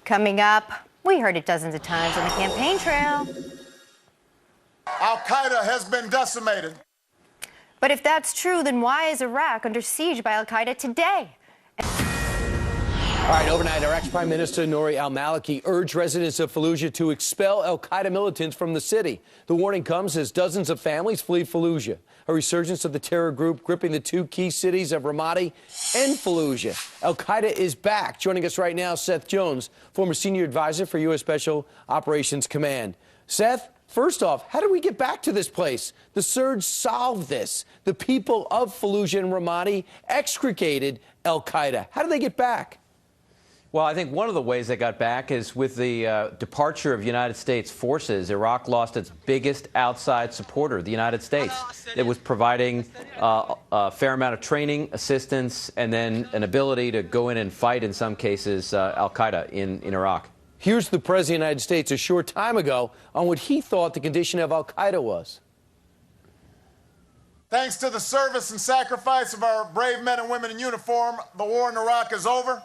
Coming up, we heard it dozens of times on the campaign trail. Al-Qaeda has been decimated. But if that's true, then why is Iraq under siege by Al-Qaeda today? All right, overnight, Iraq's Prime Minister Nouri al-Maliki urged residents of Fallujah to expel al-Qaeda militants from the city. The warning comes as dozens of families flee Fallujah, a resurgence of the terror group gripping the two key cities of Ramadi and Fallujah. Al-Qaeda is back. Joining us right now, Seth Jones, former senior advisor for U.S. Special Operations Command. Seth, first off, how did we get back to this place? The surge solved this. The people of Fallujah and Ramadi extricated al-Qaeda. How did they get back? Well, I think one of the ways they got back is with the departure of United States forces. Iraq lost its biggest outside supporter, the United States. It was providing a fair amount of training, assistance, and then an ability to go in and fight, in some cases, al-Qaeda in Iraq. Here's the President of the United States a short time ago on what he thought the condition of al-Qaeda was. Thanks to the service and sacrifice of our brave men and women in uniform, the war in Iraq is over.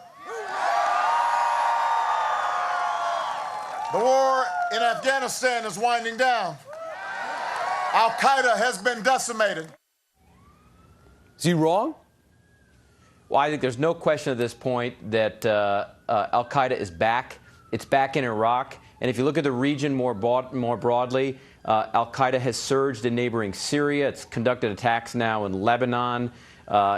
The war in Afghanistan is winding down. Al-Qaeda has been decimated. Is he wrong? Well, I think there's no question at this point that al-Qaeda is back. It's back in Iraq. And if you look at the region more broadly, al-Qaeda has surged in neighboring Syria. It's conducted attacks now in Lebanon,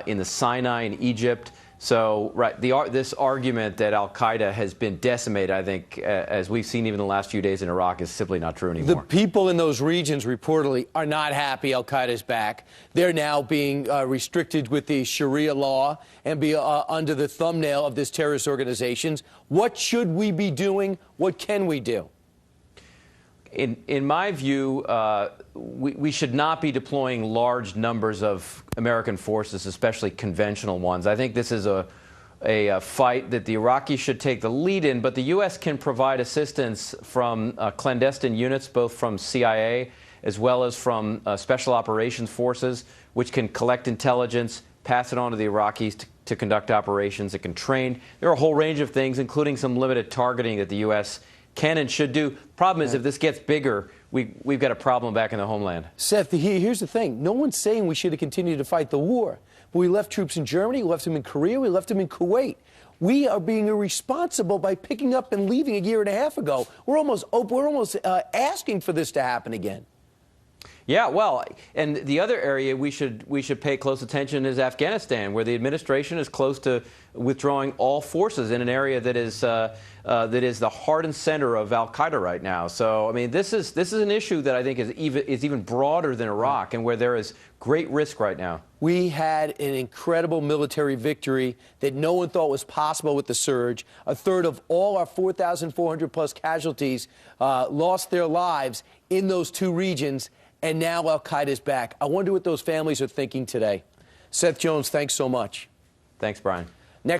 in the Sinai, in Egypt. So, right, this argument that al-Qaeda has been decimated, I think, as we've seen even the last few days in Iraq, is simply not true anymore. The people in those regions reportedly are not happy al-Qaeda's back. They're now being restricted with the Sharia law and be under the thumbnail of this terrorist organizations. What should we be doing? What can we do? In my view, we should not be deploying large numbers of American forces, especially conventional ones. I think this is a fight that the Iraqis should take the lead in, but the U.S. can provide assistance from clandestine units, both from CIA as well as from special operations forces, which can collect intelligence, pass it on to the Iraqis to conduct operations. It can train. There are a whole range of things, including some limited targeting that the U.S. can and should do. Problem is, if this gets bigger, we've got a problem back in the homeland. Seth, here's the thing. No one's saying we should have continued to fight the war. But we left troops in Germany, we left them in Korea, we left them in Kuwait. We are being irresponsible by picking up and leaving a year and a half ago. We're almost asking for this to happen again. Yeah, well, and the other area we should pay close attention is Afghanistan, where the administration is close to withdrawing all forces in an area that is the heart and center of Al-Qaeda right now. So, I mean, this is an issue that I think is even broader than Iraq, and where there is great risk right now. We had an incredible military victory that no one thought was possible with the surge. A third of all our 4,400 plus casualties lost their lives in those two regions. And now Al-Qaeda is back. I wonder what those families are thinking today. Seth Jones, thanks so much. Thanks, Brian.